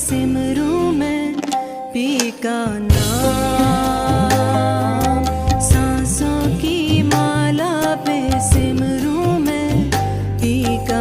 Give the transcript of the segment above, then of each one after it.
सिमरूं मैं पी का नाम। सांसों की माला पे सिमरूं मैं पी का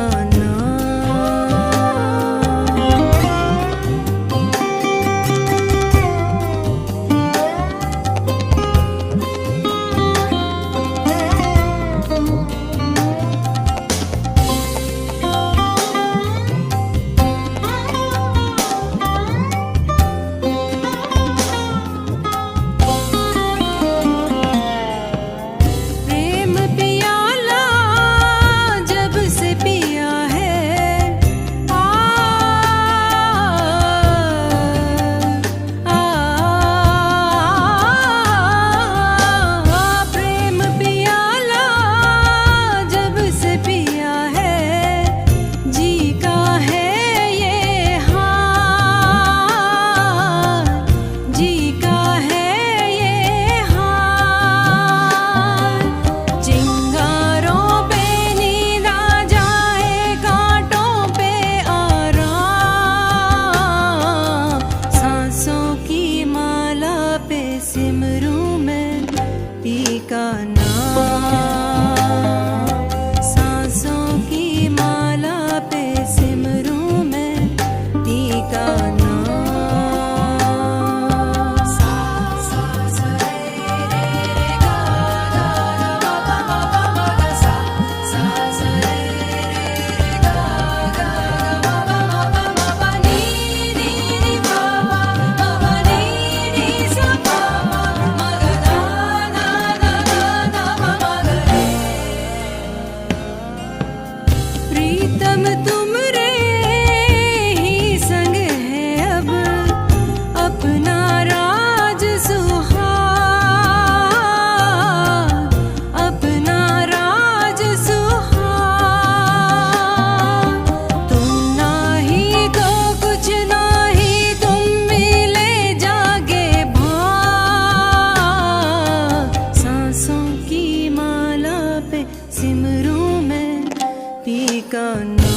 सिमरूं मैं पी का नाम। सांसों की माला पे सिमरूं मैं पी का प्रीतम तुमरे ही संग है अब अपना राज सुहाग, अपना राज सुहाग। तुम ना ही तो कुछ ना ही तुम मिले जागे भाग। सांसों की माला पे सिमरूं मैं पी का नाम।